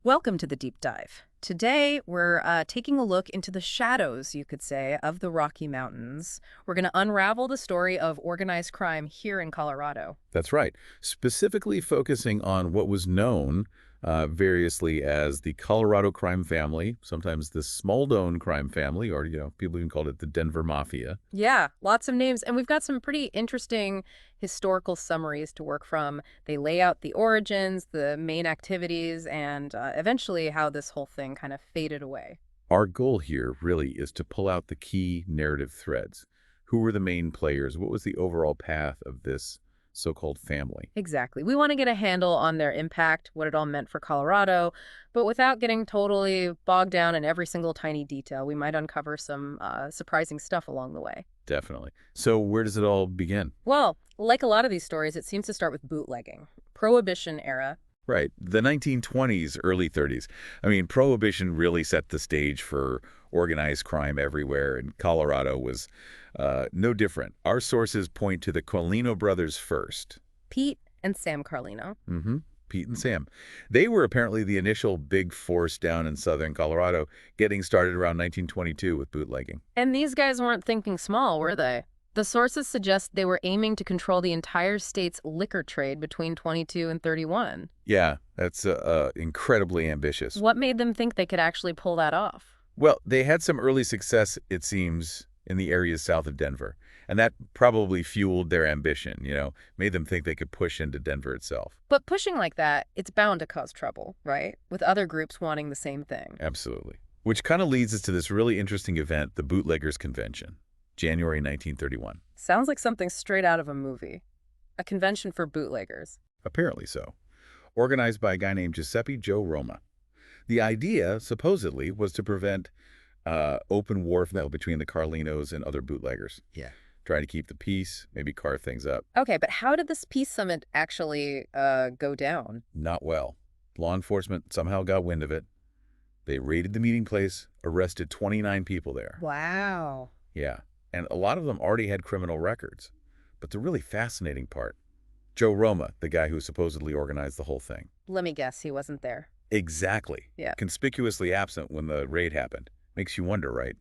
Welcome to the deep dive. Today, we're taking a look into the shadows, you could say, of the Rocky Mountains. We're going to unravel the story of organized crime here in Colorado. That's right. Specifically focusing on what was known variously as the Colorado crime family, sometimes the Smaldone crime family, or, people even called it the Denver Mafia. Yeah, lots of names, and we've got some pretty interesting historical summaries to work from. They lay out the origins, the main activities, and eventually how this whole thing kind of faded away. Our goal here really is to pull out the key narrative threads. Who were the main players? What was the overall path of this so-called family? Exactly. We want to get a handle on their impact, what it all meant for Colorado, but without getting totally bogged down in every single tiny detail. We might uncover some surprising stuff along the way. Definitely. So where does it all begin? Well, like a lot of these stories, it seems to start with bootlegging. Prohibition era. Right. The 1920s, early 30s. I mean, Prohibition really set the stage for organized crime everywhere, and Colorado was no different. Our sources point to the Carlino brothers first. Pete and Sam Carlino. Mm-hmm. Pete and Sam. They were apparently the initial big force down in southern Colorado, getting started around 1922 with bootlegging. And these guys weren't thinking small, were they? The sources suggest they were aiming to control the entire state's liquor trade between 22 and 31. Yeah, that's incredibly ambitious. What made them think they could actually pull that off? Well, they had some early success, it seems, in the areas south of Denver. And that probably fueled their ambition, made them think they could push into Denver itself. But pushing like that, it's bound to cause trouble, right? With other groups wanting the same thing. Absolutely. Which kind of leads us to this really interesting event, the Bootleggers Convention, January 1931. Sounds like something straight out of a movie. A convention for bootleggers. Apparently so. Organized by a guy named Giuseppe Joe Roma. The idea, supposedly, was to prevent open warfare between the Carlinos and other bootleggers. Yeah. Try to keep the peace, maybe carve things up. Okay, but how did this peace summit actually go down? Not well. Law enforcement somehow got wind of it. They raided the meeting place, arrested 29 people there. Wow. Yeah, and a lot of them already had criminal records. But the really fascinating part, Joe Roma, the guy who supposedly organized the whole thing. Let me guess, he wasn't there. Exactly. Yeah. Conspicuously absent when the raid happened. Makes you wonder, right?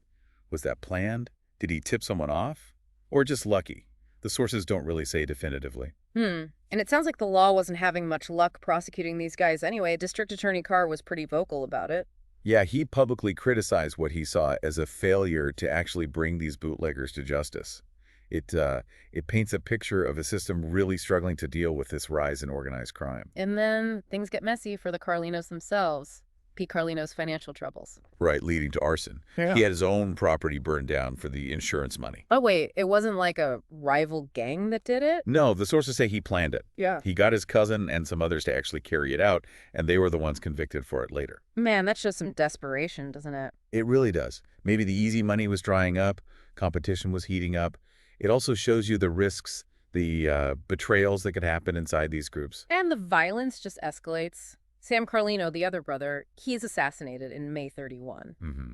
Was that planned? Did he tip someone off? Or just lucky? The sources don't really say definitively. And it sounds like the law wasn't having much luck prosecuting these guys anyway. District Attorney Carr was pretty vocal about it. Yeah, he publicly criticized what he saw as a failure to actually bring these bootleggers to justice. It paints a picture of a system really struggling to deal with this rise in organized crime. And then things get messy for the Carlinos themselves. Pete Carlino's financial troubles. Right, leading to arson. Yeah. He had his own property burned down for the insurance money. Oh, wait, it wasn't like a rival gang that did it? No, the sources say he planned it. Yeah. He got his cousin and some others to actually carry it out, and they were the ones convicted for it later. Man, that's just some desperation, doesn't it? It really does. Maybe the easy money was drying up, competition was heating up. It also shows you the risks, the betrayals that could happen inside these groups. And the violence just escalates. Sam Carlino, the other brother, he's assassinated in May 31. Mm-hmm.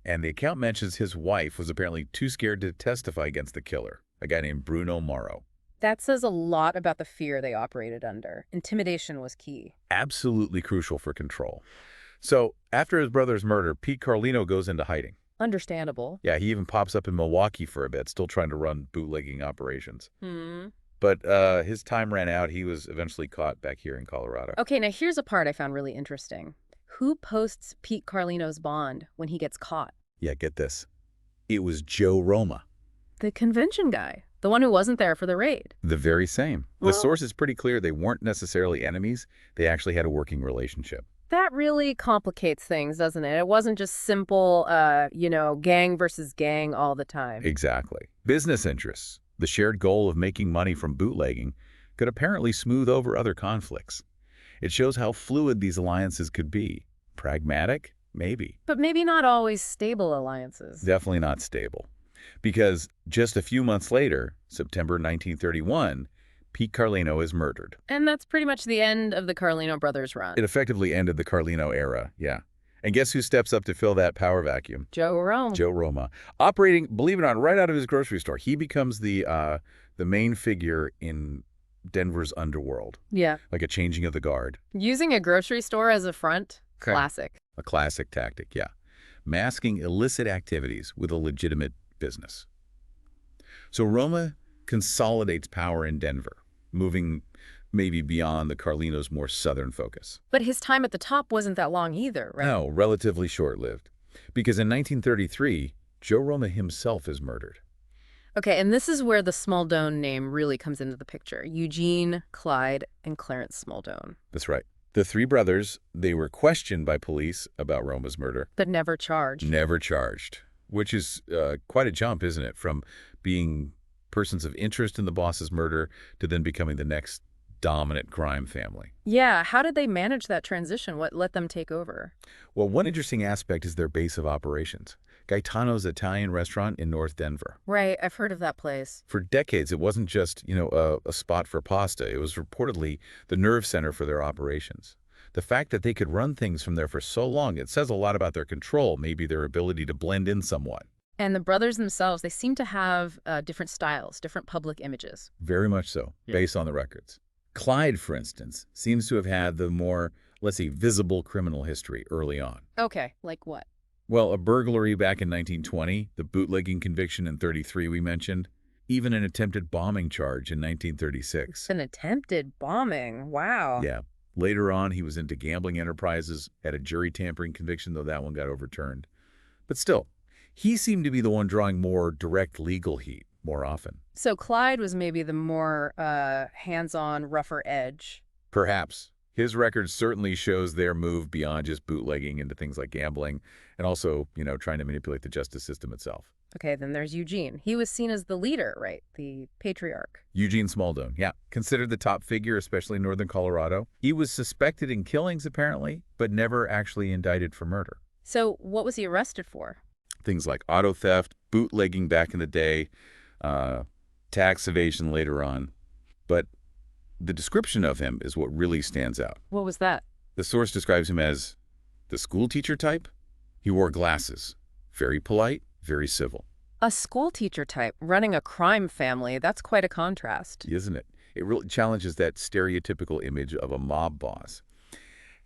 And the account mentions his wife was apparently too scared to testify against the killer, a guy named Bruno Morrow. That says a lot about the fear they operated under. Intimidation was key. Absolutely crucial for control. So after his brother's murder, Pete Carlino goes into hiding. Understandable. Yeah, he even pops up in Milwaukee for a bit, still trying to run bootlegging operations. Hmm. But his time ran out. He was eventually caught back here in Colorado. Okay, now here's a part I found really interesting. Who posts Pete Carlino's bond when he gets caught? Yeah, get this. It was Joe Roma. The convention guy. The one who wasn't there for the raid. The very same. Well, the source is pretty clear. They weren't necessarily enemies. They actually had a working relationship. that really complicates things, doesn't it? It wasn't just simple, gang versus gang all the time. Exactly. Business interests, the shared goal of making money from bootlegging, could apparently smooth over other conflicts. It shows how fluid these alliances could be. Pragmatic? Maybe. But maybe not always stable alliances. Definitely not stable. Because just a few months later, September 1931, Pete Carlino is murdered. And that's pretty much the end of the Carlino brothers' run. It effectively ended the Carlino era, yeah. And guess who steps up to fill that power vacuum? Joe Rome. Joe Roma. Operating, believe it or not, right out of his grocery store. He becomes the main figure in Denver's underworld, Yeah. like a changing of the guard. Using a grocery store as a front? Okay. Classic. A classic tactic, yeah. Masking illicit activities with a legitimate business. So Roma consolidates power in Denver, moving maybe beyond the Carlino's more southern focus. But his time at the top wasn't that long either, right? No, relatively short-lived. Because in 1933, Joe Roma himself is murdered. Okay, and this is where the Smaldone name really comes into the picture. Eugene, Clyde, and Clarence Smaldone. That's right. The three brothers, they were questioned by police about Roma's murder. But never charged. Never charged, which is quite a jump, isn't it? From being persons of interest in the boss's murder to then becoming the next dominant crime family. Yeah, how did they manage that transition? What let them take over? Well, one interesting aspect is their base of operations. Gaetano's Italian restaurant in North Denver. Right, I've heard of that place. For decades, it wasn't just, a spot for pasta. It was reportedly the nerve center for their operations. The fact that they could run things from there for so long, it says a lot about their control, maybe their ability to blend in somewhat. And the brothers themselves, they seem to have different styles, different public images. Very much so, based on the records. Clyde, for instance, seems to have had the more, let's say, visible criminal history early on. Okay, like what? Well, a burglary back in 1920, the bootlegging conviction in 33 we mentioned, even an attempted bombing charge in 1936. An attempted bombing. Wow. Yeah. Later on, he was into gambling enterprises, had a jury tampering conviction, though that one got overturned. But still, he seemed to be the one drawing more direct legal heat more often. So Clyde was maybe the more hands-on, rougher edge. Perhaps. His record certainly shows their move beyond just bootlegging into things like gambling and also, trying to manipulate the justice system itself. Okay, then there's Eugene. He was seen as the leader, right? The patriarch. Eugene Smaldone, yeah. Considered the top figure, especially in northern Colorado. He was suspected in killings, apparently, but never actually indicted for murder. So what was he arrested for? Things like auto theft, bootlegging back in the day, tax evasion later on. But the description of him is what really stands out. What was that? The source describes him as the school teacher type. He wore glasses, very polite, very civil. A school teacher type running a crime family. That's quite a contrast. Isn't it? It really challenges that stereotypical image of a mob boss.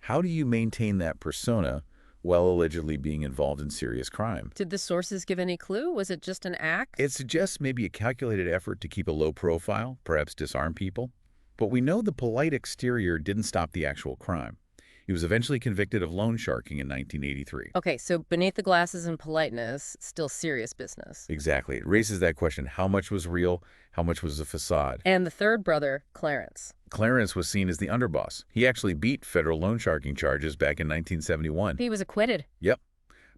How do you maintain that persona while allegedly being involved in serious crime? Did the sources give any clue? Was it just an act? It suggests maybe a calculated effort to keep a low profile, perhaps disarm people. But we know the polite exterior didn't stop the actual crime. He was eventually convicted of loan sharking in 1983. Okay, so beneath the glasses and politeness, still serious business. Exactly. It raises that question, how much was real, how much was a facade? And the third brother, Clarence. Clarence was seen as the underboss. He actually beat federal loan sharking charges back in 1971. He was acquitted. Yep.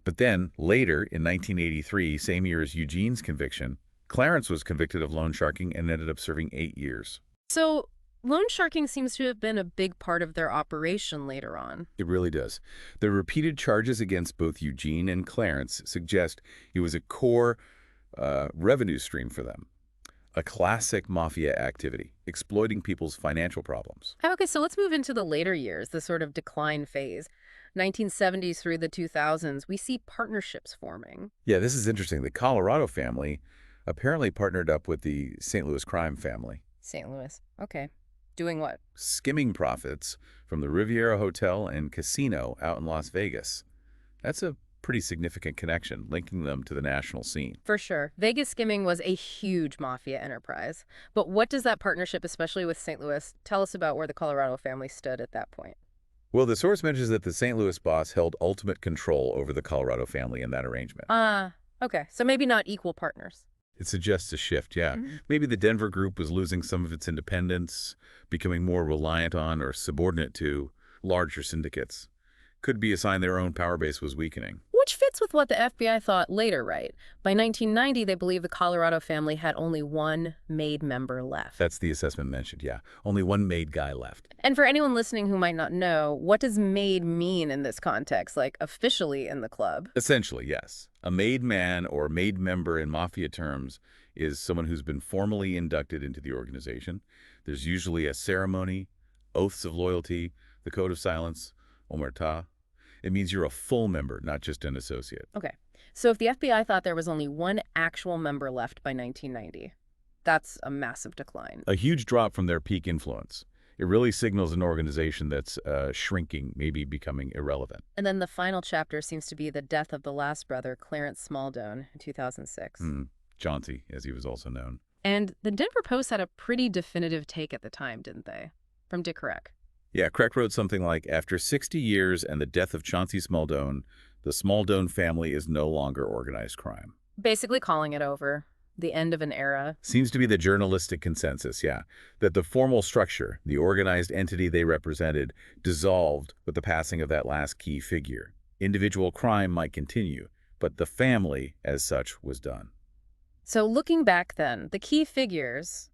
But then, later, in 1983, same year as Eugene's conviction, Clarence was convicted of loan sharking and ended up serving 8 years. So loan sharking seems to have been a big part of their operation later on. It really does. The repeated charges against both Eugene and Clarence suggest it was a core revenue stream for them. A classic mafia activity, exploiting people's financial problems. Okay, so let's move into the later years, the sort of decline phase. 1970s through the 2000s, we see partnerships forming. Yeah, this is interesting. The Colorado family apparently partnered up with the St. Louis crime family. St. Louis. Okay. Doing what? Skimming profits from the Riviera Hotel and Casino out in Las Vegas. That's a pretty significant connection, linking them to the national scene. For sure. Vegas skimming was a huge mafia enterprise. But what does that partnership, especially with St. Louis, tell us about where the Colorado family stood at that point? Well, the source mentions that the St. Louis boss held ultimate control over the Colorado family in that arrangement. Okay. So maybe not equal partners. It suggests a shift, yeah. Maybe the Denver group was losing some of its independence, becoming more reliant on or subordinate to larger syndicates. Could be a sign their own power base was weakening. Which fits with what the FBI thought later, right? By 1990, they believe the Colorado family had only one made member left. That's the assessment mentioned, yeah. Only one made guy left. And for anyone listening who might not know, what does made mean in this context, like officially in the club? Essentially, yes. A made man or made member in mafia terms is someone who's been formally inducted into the organization. There's usually a ceremony, oaths of loyalty, the code of silence, omerta. It means you're a full member, not just an associate. Okay. So if the FBI thought there was only one actual member left by 1990, That's a massive decline. A huge drop from their peak influence. It really signals an organization that's shrinking, maybe becoming irrelevant. And then the final chapter seems to be the death of the last brother, Clarence Smaldone, in 2006. Hmm. Chauncey, as he was also known. And the Denver Post had a pretty definitive take at the time, didn't they? From Dick Crack. Yeah, Craig wrote something like, after 60 years and the death of Chauncey Smaldone, the Smaldone family is no longer organized crime. Basically calling it over. The end of an era. Seems to be the journalistic consensus, yeah, that the formal structure, the organized entity they represented, dissolved with the passing of that last key figure. Individual crime might continue, but the family, as such, was done. So looking back then, the key figures,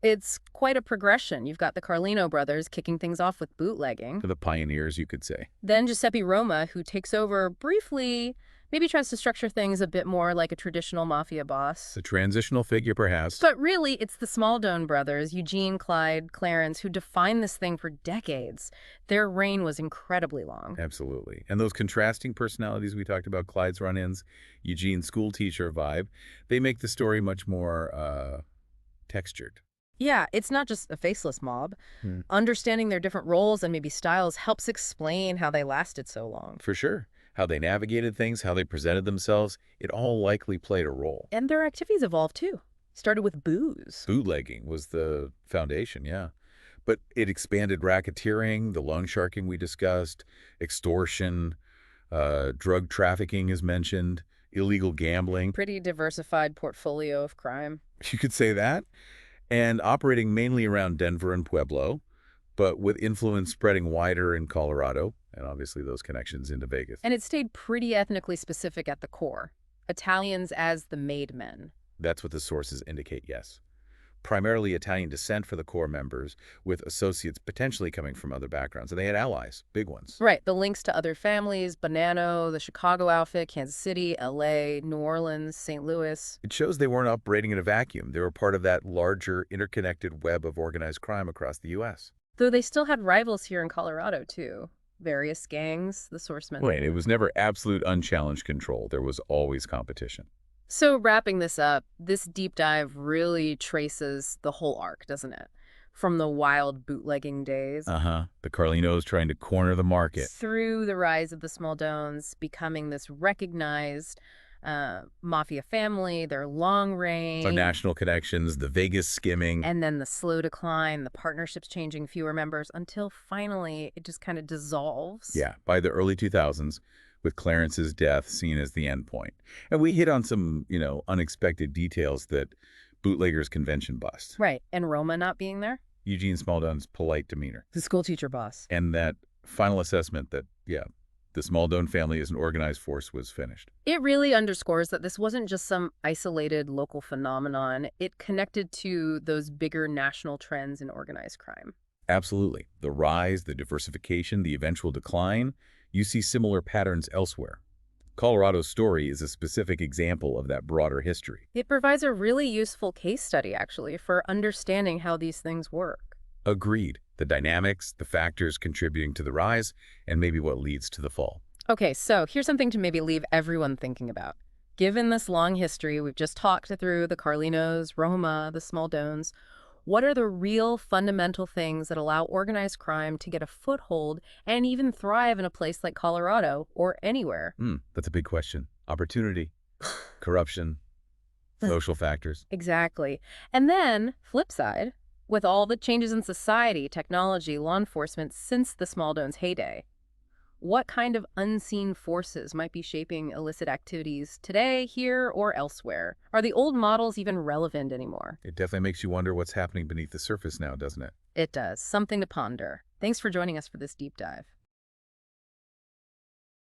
it's quite a progression. You've got the Carlino brothers kicking things off with bootlegging. The pioneers, you could say. Then Giuseppe Roma, who takes over briefly, maybe tries to structure things a bit more like a traditional mafia boss. A transitional figure, perhaps. But really, it's the Smaldone brothers, Eugene, Clyde, Clarence, who defined this thing for decades. Their reign was incredibly long. Absolutely. And those contrasting personalities we talked about, Clyde's run-ins, Eugene's schoolteacher vibe, they make the story much more textured. Yeah, it's not just a faceless mob. Hmm. Understanding their different roles and maybe styles helps explain how they lasted so long. For sure. How they navigated things, how they presented themselves, it all likely played a role. And their activities evolved too. Started with booze. Bootlegging was the foundation, yeah. But it expanded racketeering, the loan sharking we discussed, extortion, drug trafficking is mentioned, illegal gambling. Pretty diversified portfolio of crime. You could say that. And operating mainly around Denver and Pueblo, but with influence spreading wider in Colorado, and obviously those connections into Vegas. And it stayed pretty ethnically specific at the core. Italians as the made men. That's what the sources indicate, yes. Primarily Italian descent for the core members, with associates potentially coming from other backgrounds. And they had allies, big ones. Right, the links to other families, Bonanno, the Chicago outfit, Kansas City, LA, New Orleans, St. Louis. It shows they weren't operating in a vacuum. They were part of that larger, interconnected web of organized crime across the U.S. Though they still had rivals here in Colorado, too. Various gangs, the source mentioned. Wait, it was never absolute unchallenged control. There was always competition. So wrapping this up, this deep dive really traces the whole arc, doesn't it? From the wild bootlegging days The Carlinos trying to corner the market. through the rise of the Smaldones, becoming this recognized mafia family, their long reign. The national connections, the Vegas skimming. And then the slow decline, the partnerships changing, fewer members, until finally it just kind of dissolves. Yeah, by the early 2000s, with Clarence's death seen as the end point. And we hit on some, unexpected details that bootleggers convention bust. Right. And Roma not being there? Eugene Smaldone's polite demeanor. The school teacher boss. And that final assessment that, the Smaldone family as an organized force was finished. It really underscores that this wasn't just some isolated local phenomenon. It connected to those bigger national trends in organized crime. Absolutely. The rise, the diversification, the eventual decline, you see similar patterns elsewhere. Colorado's story is a specific example of that broader history. It provides a really useful case study, actually, for understanding how these things work. Agreed. The dynamics, the factors contributing to the rise, and maybe what leads to the fall. Okay, so here's something to maybe leave everyone thinking about. Given this long history, we've just talked through the Carlinos, Roma, the Smaldones. What are the real fundamental things that allow organized crime to get a foothold and even thrive in a place like Colorado or anywhere? That's a big question. Opportunity, corruption, social factors. Exactly. And then, flip side, with all the changes in society, technology, law enforcement since the Smaldones' heyday, what kind of unseen forces might be shaping illicit activities today, here, or elsewhere? Are the old models even relevant anymore? It definitely makes you wonder what's happening beneath the surface now, doesn't it? It does. Something to ponder. Thanks for joining us for this deep dive.